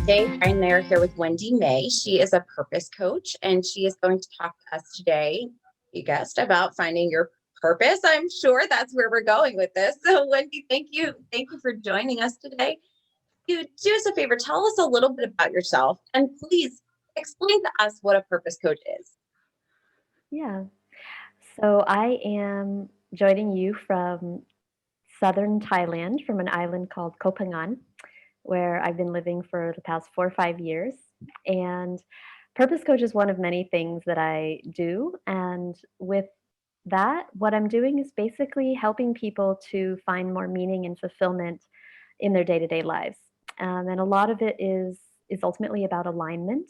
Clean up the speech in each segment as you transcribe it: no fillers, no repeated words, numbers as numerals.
Today, I'm there here with Wendy May. She is a purpose coach, and she is going to talk to us today, you guessed, about finding your purpose. I'm sure that's where we're going with this. So, Wendy, thank you. Thank you for joining us today. You do us a favor, tell us a little bit about yourself, and please explain to us what a purpose coach is. Yeah. So I am joining you from southern Thailand, from an island called Koh Phangan, where I've been living for the past 4 or 5 years. And Purpose Coach is one of many things that I do. And with that, what I'm doing is basically helping people to find more meaning and fulfillment in their day-to-day lives. And a lot of it is ultimately about alignment.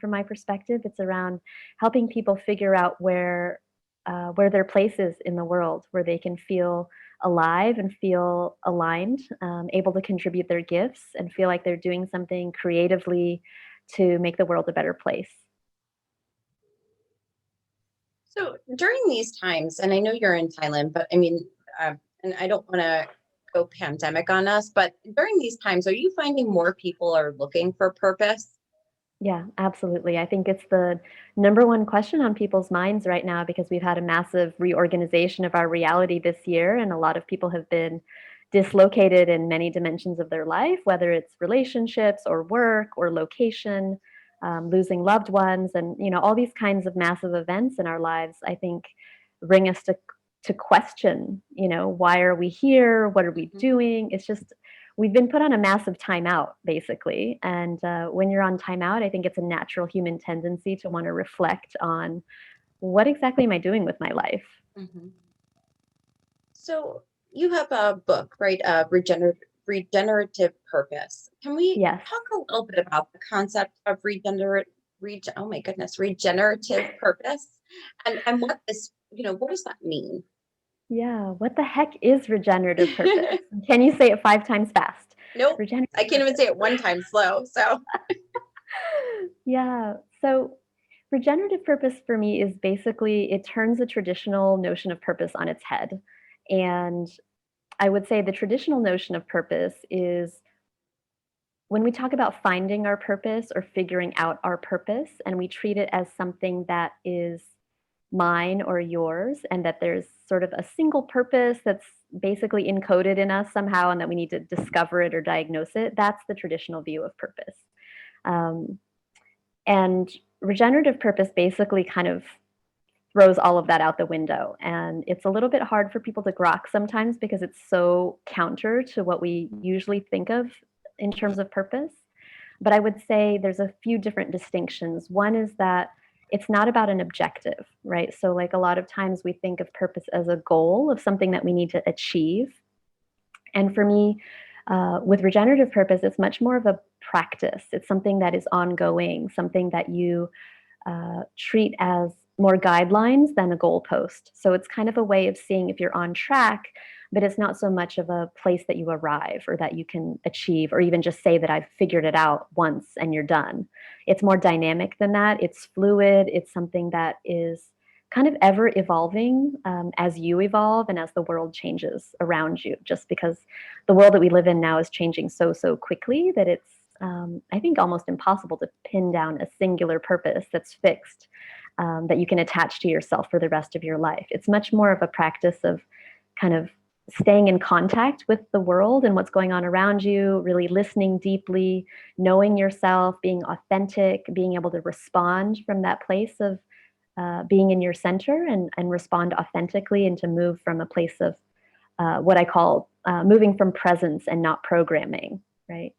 From my perspective, it's around helping people figure out where their place is in the world, where they can feel alive and feel aligned, able to contribute their gifts and feel like they're doing something creatively to make the world a better place. So, during these times, and I know you're in Thailand, but I mean, and I don't want to go pandemic on us, but during these times, are you finding more people are looking for purpose? Yeah, absolutely. I think it's the number one question on people's minds right now because we've had a massive reorganization of our reality this year, and a lot of people have been dislocated in many dimensions of their life, whether it's relationships or work or location, losing loved ones, and all these kinds of massive events in our lives. I think bring us to question, why are we here? What are we doing? It's just we've been put on a massive timeout, basically. And when you're on timeout, I think it's a natural human tendency to want to reflect on what exactly am I doing with my life? Mhm. So you have a book, right? Regenerative purpose. Can we Yes. talk a little bit about the concept of oh my goodness, regenerative purpose and what this, what does that mean? Yeah. What the heck is regenerative purpose? Can you say it 5 times fast? Nope. I Regenerative can't even purpose. say it one time slow. So Yeah. So regenerative purpose for me is basically it turns a traditional notion of purpose on its head. And I would say the traditional notion of purpose is when we talk about finding our purpose or figuring out our purpose, and we treat it as something that is mine or yours, and that there's sort of a single purpose that's basically encoded in us somehow, and that we need to discover it or diagnose it, that's the traditional view of purpose. Um, and regenerative purpose basically kind of throws all of that out the window. And it's a little bit hard for people to grok sometimes because it's so counter to what we usually think of in terms of purpose. But I would say there's a few different distinctions. One is that it's not about an objective, right? So, like a lot of times we think of purpose as a goal of something that we need to achieve. And for me, with regenerative purpose, it's much more of a practice. It's something that is ongoing, something that you treat as more guidelines than a goalpost. So it's kind of a way of seeing if you're on track, but it's not so much of a place that you arrive or that you can achieve, or even just say that I've figured it out once and you're done. It's more dynamic than that. It's fluid. It's something that is kind of ever evolving as you evolve and as the world changes around you, just because the world that we live in now is changing so quickly that it's I think almost impossible to pin down a singular purpose that's fixed, that you can attach to yourself for the rest of your life. It's much more of a practice of kind of staying in contact with the world and what's going on around you, really listening deeply, knowing yourself, being authentic, being able to respond from that place of being in your center, and respond authentically, and to move from a place of what I call moving from presence and not programming, right?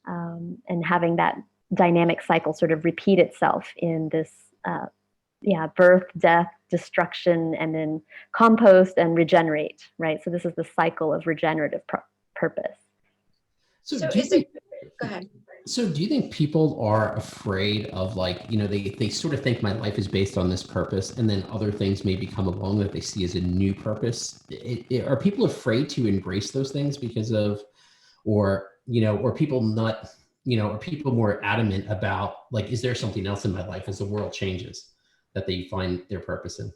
And having that dynamic cycle sort of repeat itself in this, birth, death, destruction, and then compost and regenerate, right? So this is the cycle of regenerative purpose. So so do you is it think go ahead. so do you think people are afraid of, like, they sort of think my life is based on this purpose, and then other things maybe come along that they see as a new purpose? Are people afraid to embrace those things because of, or people not, are people more adamant about, like, is there something else in my life as the world changes that they find their purpose in?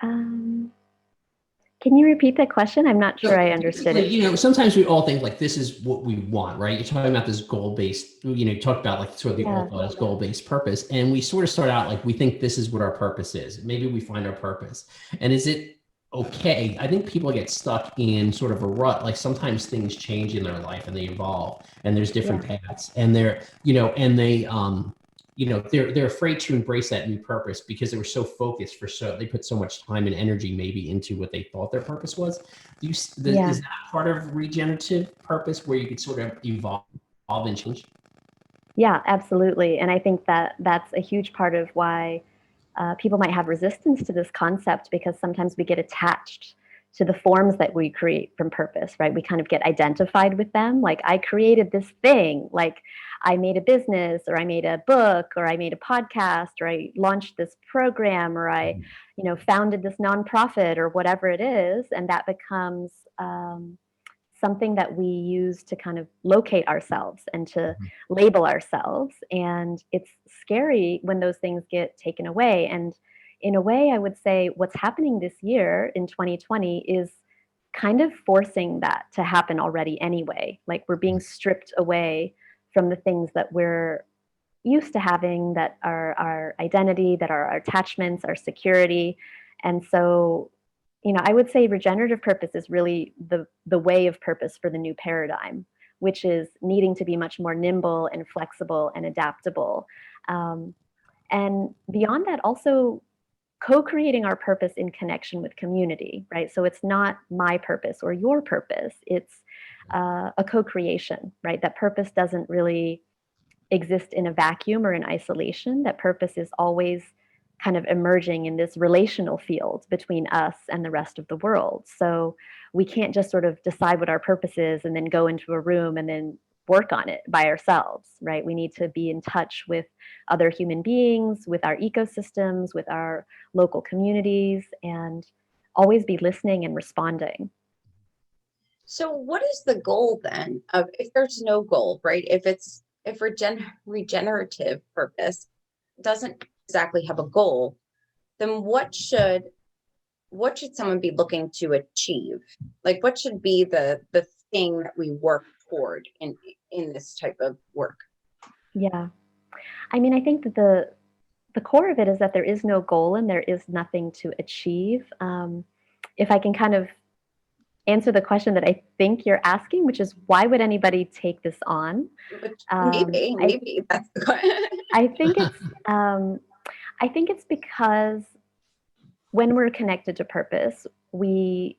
Um, Can you repeat that question? I'm not sure So I understood basically, it. sometimes we all think like this is what we want, right? You're talking about this goal-based, you talk about like sort of the Yeah. old thought as goal-based purpose. And we sort of start out like we think this is what our purpose is. Maybe we find our purpose. And is it okay? I think people get stuck in sort of a rut. Like sometimes things change in their life and they evolve and there's different Yeah. paths. And they're afraid to embrace that new purpose because they were so focused they put so much time and energy maybe into what they thought their purpose was. Yeah. Is that part of regenerative purpose where you could sort of evolve and change? Yeah, absolutely. And I think that that's a huge part of why people might have resistance to this concept, because sometimes we get attached to the forms that we create from purpose, right? We kind of get identified with them. Like, I created this thing, like I made a business, or I made a book, or I made a podcast, or I launched this program, or I, founded this nonprofit, or whatever it is. And that becomes something that we use to kind of locate ourselves and to Mhm. label ourselves. And it's scary when those things get taken away. And in a way, I would say what's happening this year in 2020 is kind of forcing that to happen already anyway. Like, we're being stripped away from the things that we're used to having, that are our identity, that are our attachments, our security. And so, I would say regenerative purpose is really the way of purpose for the new paradigm, which is needing to be much more nimble and flexible and adaptable. Um, and beyond that, also co-creating our purpose in connection with community, right? So it's not my purpose or your purpose. It's a co-creation, right? That purpose doesn't really exist in a vacuum or in isolation. That purpose is always kind of emerging in this relational field between us and the rest of the world. So we can't just sort of decide what our purpose is and then go into a room and then work on it by ourselves, right? We need to be in touch with other human beings, with our ecosystems, with our local communities, and always be listening and responding. So what is the goal then of, if there's no goal, right? If regenerative purpose doesn't exactly have a goal, then what should someone be looking to achieve? Like, what should be the thing that we work toward in this type of work? Yeah. I mean, I think that the core of it is that there is no goal and there is nothing to achieve. If I can kind of answer the question that I think you're asking, which is why would anybody take this on? Which Um, I maybe that's the question. I think it's um, I think it's because when we're connected to purpose, we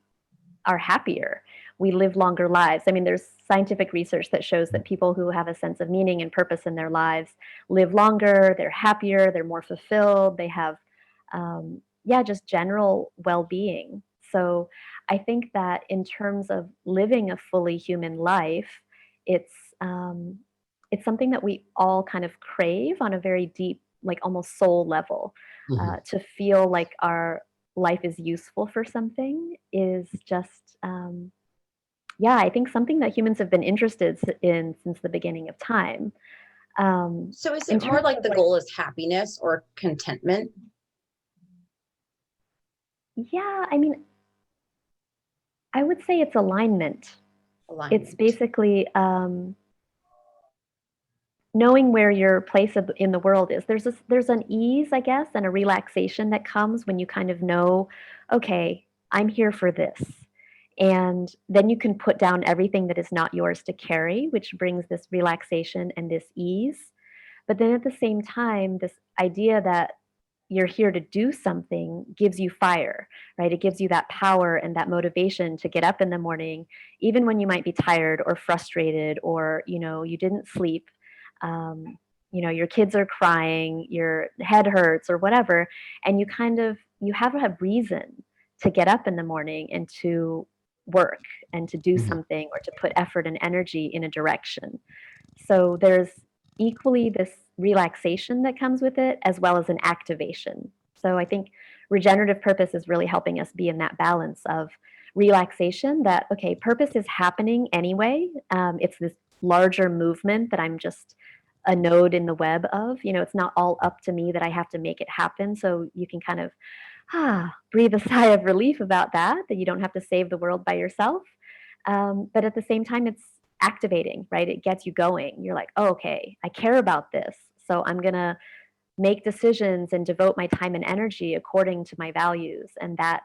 are happier. We live longer lives. I mean, there's scientific research that shows that people who have a sense of meaning and purpose in their lives live longer, they're happier, they're more fulfilled, they have, yeah, just general well being. So I think that in terms of living a fully human life, it's, um, it's something that we all kind of crave on a very deep, like almost soul level. Mhm. To feel like our life is useful for something is just yeah, I think something that humans have been interested in since the beginning of time. um, So is in it more terms like of the like, goal is happiness or contentment, yeah, I mean, I would say it's alignment. It's alignment? basically knowing where your place in the world is. There's an ease, I guess, and a relaxation that comes when you kind of know, okay, I'm here for this. And then you can put down everything that is not yours to carry, which brings this relaxation and this ease. But then at the same time, this idea that you're here to do something gives you fire, right? It gives you that power and that motivation to get up in the morning, even when you might be tired or frustrated, or you didn't sleep. Um, your kids are crying, your head hurts, or whatever, and you have a reason to get up in the morning and to work and to do Mhm. something, or to put effort and energy in a direction. So there's equally this relaxation that comes with it, as well as an activation. So I think regenerative purpose is really helping us be in that balance of relaxation, that, okay, purpose is happening anyway. It's this larger movement that I'm just a node in the web of. It's not all up to me that I have to make it happen. So you can kind of breathe a sigh of relief about that you don't have to save the world by yourself. But at the same time, it's activating, right? It gets you going. You're like, oh, okay, I care about this. So I'm going to make decisions and devote my time and energy according to my values. And that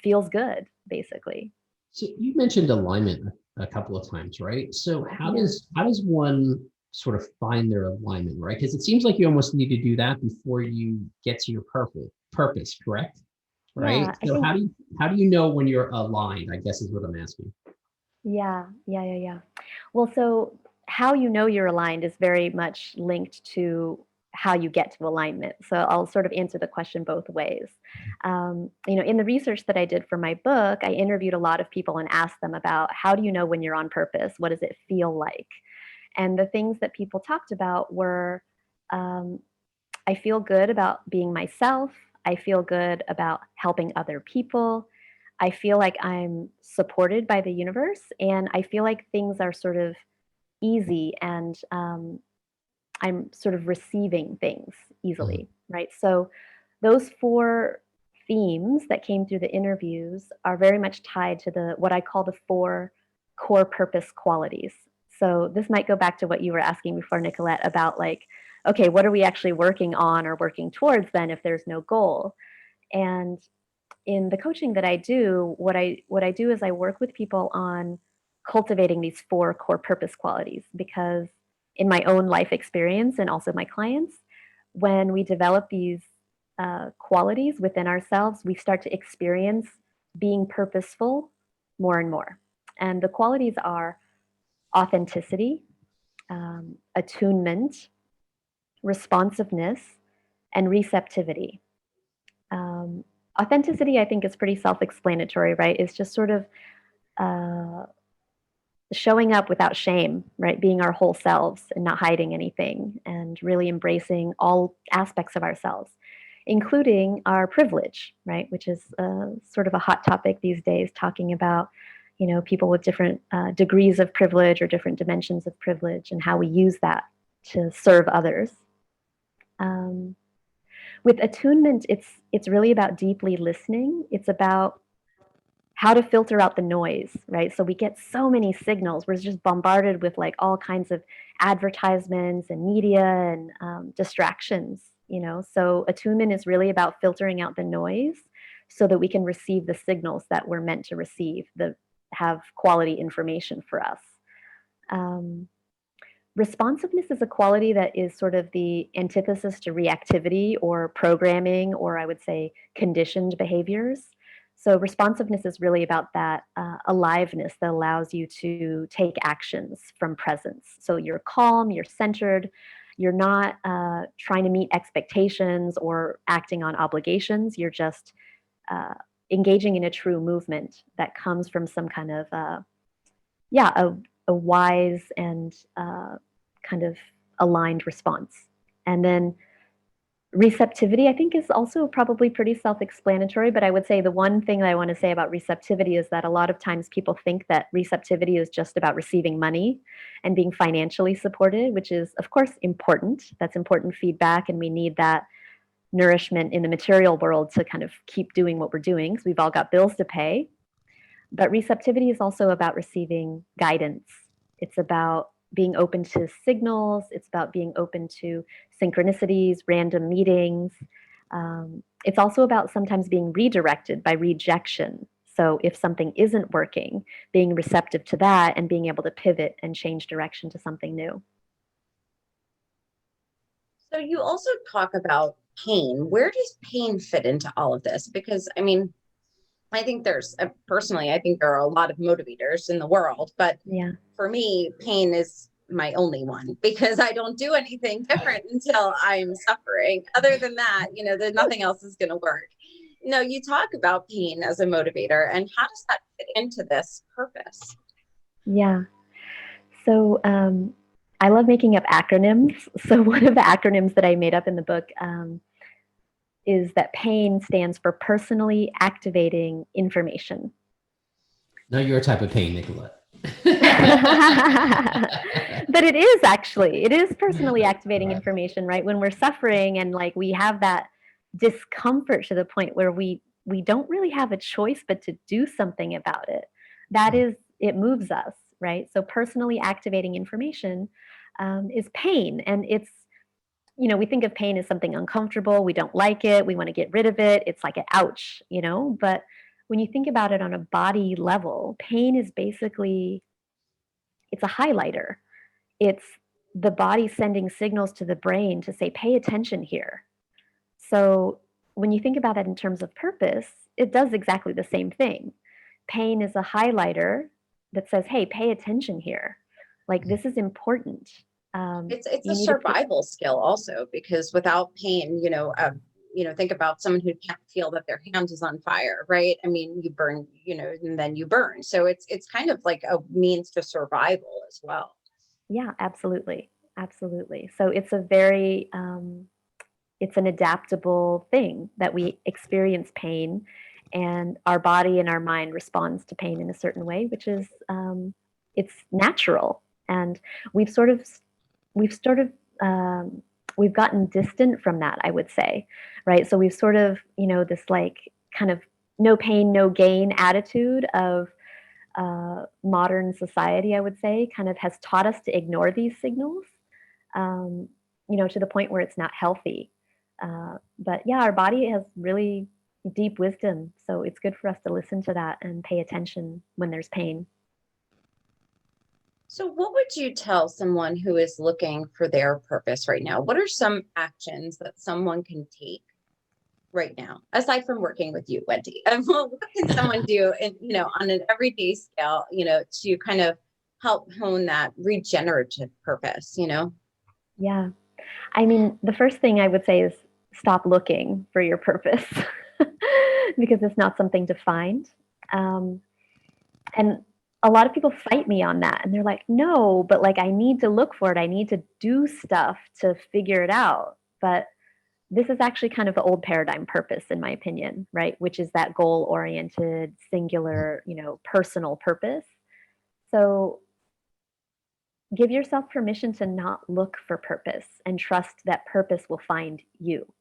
feels good, basically. So you mentioned alignment a couple of times, right? So Yeah. how does one sort of find their alignment, right? Because it seems like you almost need to do that before you get to your purpose, correct? Right. Yeah, I So think, how do you know when you're aligned, I guess is what I'm asking. yeah. Well, so how you know you're aligned is very much linked to how you get to alignment. So I'll sort of answer the question both ways. In the research that I did for my book, I interviewed a lot of people and asked them about how do you know when you're on purpose? What does it feel like? And the things that people talked about were um, I feel good about being myself. I feel good about helping other people. I feel like I'm supported by the universe, and I feel like things are sort of easy, and I'm sort of receiving things Mhm. easily, right? So, those four themes that came through the interviews are very much tied to the what I call the four core purpose qualities. So, this might go back to what you were asking before, Nicolette, about like, okay, what are we actually working on or working towards then if there's no goal? And in the coaching that I do, what I do is I work with people on cultivating these four core purpose qualities because in my own life experience and also my clients, when we develop these qualities within ourselves, we start to experience being purposeful more and more. And the qualities are authenticity, attunement, responsiveness, and receptivity. Um, Authenticity, I think, is pretty self explanatory, right? It's just sort of uh, showing up without shame, right? Being our whole selves and not hiding anything and really embracing all aspects of ourselves, including our privilege, right? Which is sort of a hot topic these days, talking about, people with different degrees of privilege or different dimensions of privilege and how we use that to serve others. Um, with attunement, it's really about deeply listening. It's about how to filter out the noise, right? So we get so many signals. We're just bombarded with like all kinds of advertisements and media and distractions. So attunement is really about filtering out the noise so that we can receive the signals that we're meant to receive that have quality information for us. Um, Responsiveness is a quality that is sort of the antithesis to reactivity or programming, or I would say conditioned behaviors. So, responsiveness is really about that aliveness that allows you to take actions from presence. So, you're calm, you're centered, you're not trying to meet expectations or acting on obligations. You're just uh, engaging in a true movement that comes from some kind of yeah, a wise and kind of aligned response. And then receptivity, I think, is also probably pretty self explanatory. But I would say the one thing that I want to say about receptivity is that a lot of times people think that receptivity is just about receiving money and being financially supported, which is, of course, important. That's important feedback, and we need that nourishment in the material world to kind of keep doing what we're doing because we've all got bills to pay. But receptivity is also about receiving guidance. It's about being open to signals. It's about being open to synchronicities, random meetings. It's also about sometimes being redirected by rejection. So if something isn't working, being receptive to that and being able to pivot and change direction to something new. So you also talk about pain. Where does pain fit into all of this? Because I mean, I think personally, I think there are a lot of motivators in the world, but Yeah. for me, pain is my only one because I don't do anything different until I'm suffering. Other than that, there's nothing else is going to work. No, you talk about pain as a motivator, and how does that fit into this purpose? Yeah. So I love making up acronyms. So one of the acronyms that I made up in the book is that PAIN stands for personally activating information. No, you're a type of pain, Nicolette. But it is personally activating information, right? When we're suffering and like we have that discomfort to the point where we don't really have a choice but to do something about it. That is, it moves us, right? So personally activating information is pain, and it's, we think of pain as something uncomfortable. We don't like it. We want to get rid of it. It's like an ouch, But when you think about it on a body level, pain is basically, it's a highlighter. It's the body sending signals to the brain to say, pay attention here. So when you think about it in terms of purpose, it does exactly the same thing. Pain is a highlighter that says, hey, pay attention here. Like, this is important. It's a You need to pay. survival skill also, because without pain, think about someone who can't feel that their hand is on fire, right? I mean, you burn, and then you burn. So it's kind of like a means to survival as well. Yeah, absolutely. Absolutely. So it's a very, it's an adaptable thing that we experience pain, and our body and our mind responds to pain in a certain way, which is, it's natural. And we've sort of, we've sort of, we've gotten distant from that, I would say, right? So we've sort of, this like kind of no pain, no gain attitude of modern society, I would say, kind of has taught us to ignore these signals, to the point where it's not healthy. But yeah, our body has really deep wisdom. So it's good for us to listen to that and pay attention when there's pain. So what would you tell someone who is looking for their purpose right now? What are some actions that someone can take right now, aside from working with you, Wendy? What can someone do, on an everyday scale, to kind of help hone that regenerative purpose? Yeah. I mean, the first thing I would say is stop looking for your purpose because it's not something to find. Um, and a lot of people fight me on that, and they're like, no, but like, I need to look for it. I need to do stuff to figure it out. But this is actually kind of the old paradigm purpose, in my opinion, right? Which is that goal oriented, singular, personal purpose. So give yourself permission to not look for purpose and trust that purpose will find you.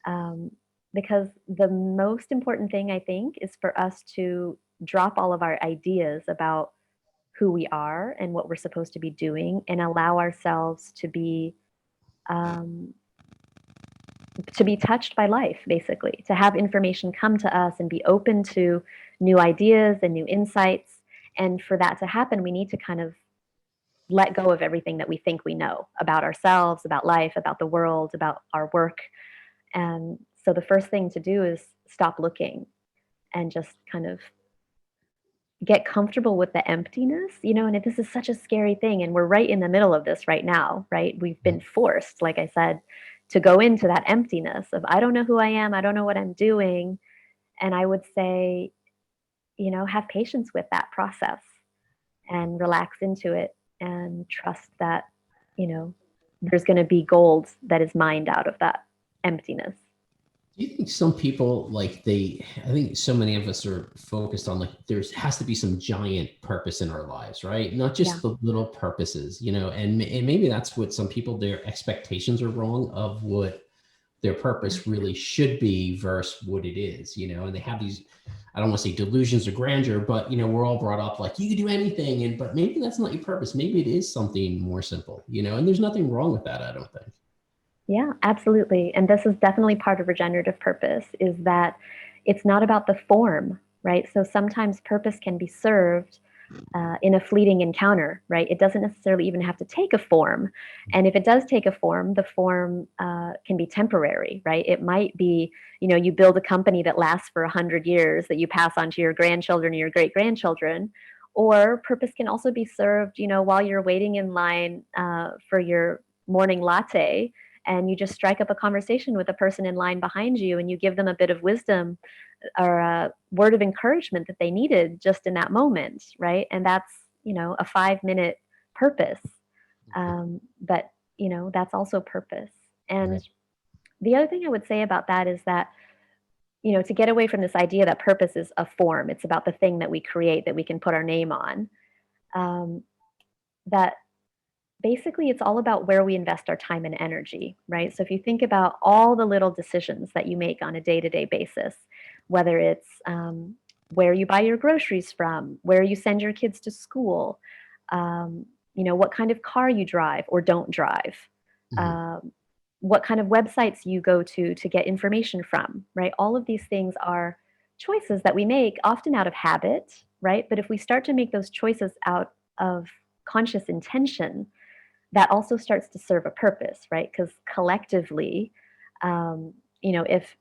Um, because the most important thing, I think, is for us to drop all of our ideas about who we are and what we're supposed to be doing, and allow ourselves um, to be touched by life, basically, to have information come to us and be open to new ideas and new insights. And for that to happen, we need to kind of let go of everything that we think we know about ourselves, about life, about the world, about our work. And so the first thing to do is stop looking and just kind of get comfortable with the emptiness, and this is such a scary thing. And we're right in the middle of this right now, right? We've been forced, like I said, to go into that emptiness of, I don't know who I am. I don't know what I'm doing. And I would say, have patience with that process and relax into it and trust that, there's going to be gold that is mined out of that emptiness. Do you think some people I think so many of us are focused on has to be some giant purpose in our lives, right? Not just the little purposes, and maybe that's what some people, their expectations are wrong of what their purpose really should be versus what it is, and they have these, I don't want to say delusions of grandeur, but we're all brought up like you can do anything, but maybe that's not your purpose. Maybe it is something more simple, and there's nothing wrong with that, I don't think. Yeah, absolutely. And this is definitely part of regenerative purpose, is that it's not about the form, right? So sometimes purpose can be served in a fleeting encounter, right? It doesn't necessarily even have to take a form. And if it does take a form, the form can be temporary, right? It might be, you build a company that lasts for 100 years that you pass on to your grandchildren or your great grandchildren. Or purpose can also be served, while you're waiting in line for your morning latte, and you just strike up a conversation with a person in line behind you, and you give them a bit of wisdom or a word of encouragement that they needed just in that moment, right? And that's, a 5-minute purpose. But, that's also purpose. And the other thing I would say about that is that, to get away from this idea that purpose is a form, it's about the thing that we create that we can put our name on, that basically it's all about where we invest our time and energy, right? So if you think about all the little decisions that you make on a day-to-day basis, whether it's where you buy your groceries from, where you send your kids to school, what kind of car you drive or don't drive, Mhm. um, what kind of websites you go to get information from, right? All of these things are choices that we make often out of habit, right? But if we start to make those choices out of conscious intention, that also starts to serve a purpose, right? Because collectively, if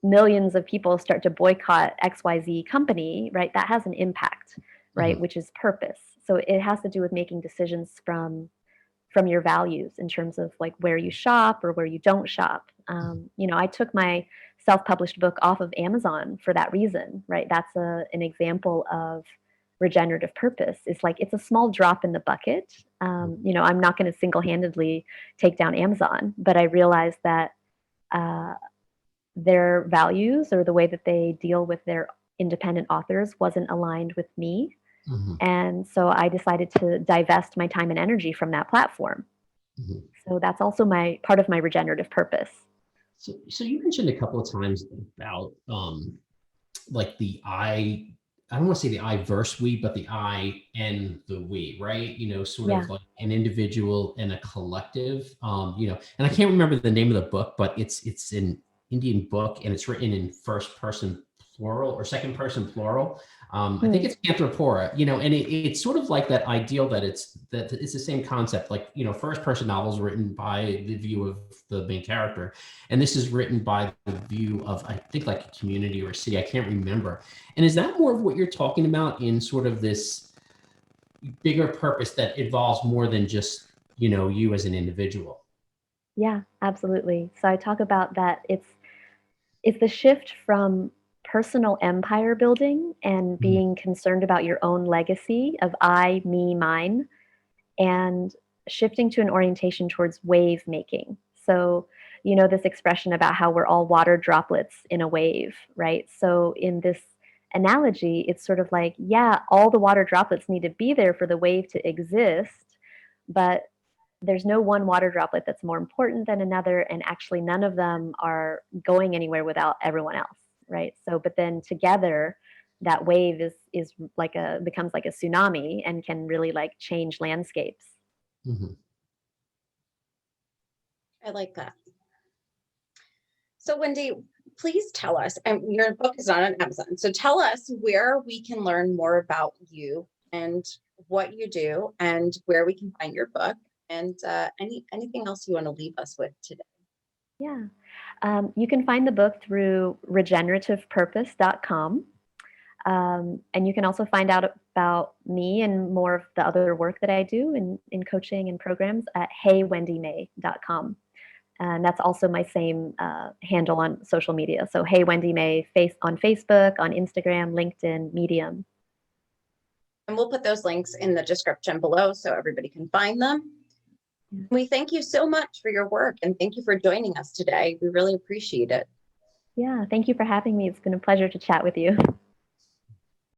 millions of people start to boycott XYZ company, right, that has an impact, right, Mhm. which is purpose. So it has to do with making decisions from your values in terms of like where you shop or where you don't shop. I took my self-published book off of Amazon for that reason, right? That's an example of regenerative purpose. It's like it's a small drop in the bucket. I'm not going to single-handedly take down Amazon, but I realized that uh, their values or the way that they deal with their independent authors wasn't aligned with me. Mhm. And so I decided to divest my time and energy from that platform. Mhm. So that's also my part of my regenerative purpose. So you mentioned a couple of times about like the I don't want to say the I verse we, but the I and the we, right? Sort Yeah. of like an individual and a collective. And I can't remember the name of the book, but it's an Indian book and it's written in first person plural or second person plural. I think Hmm. it's Anthropora, and it's sort of like that ideal that it's the same concept. Like, first person novels written by the view of the main character. And this is written by the view of, I think, like a community or a city. I can't remember. And is that more of what you're talking about in sort of this bigger purpose that involves more than just, you as an individual? Yeah, absolutely. So I talk about that it's the shift from personal empire building and Mhm. being concerned about your own legacy of I, me, mine, and shifting to an orientation towards wave making. So, this expression about how we're all water droplets in a wave, right? So, in this analogy, it's sort of like, yeah, all the water droplets need to be there for the wave to exist, but there's no one water droplet that's more important than another. And actually, none of them are going anywhere without everyone else, right? So, but then together, that wave is like becomes like a tsunami and can really like change landscapes. Mhm. I like that. So, Wendy, please tell us, and your book is not on Amazon. So, tell us where we can learn more about you and what you do, and where we can find your book, and anything else you want to leave us with today. Yeah. You can find the book through regenerativepurpose.com. And you can also find out about me and more of the other work that I do in coaching and programs at heywendymay.com. And that's also my same handle on social media. So, Hey Wendy May, on Facebook, on Instagram, LinkedIn, Medium. And we'll put those links in the description below so everybody can find them. Yeah. We thank you so much for your work and thank you for joining us today. We really appreciate it. Yeah. Thank you for having me. It's been a pleasure to chat with you.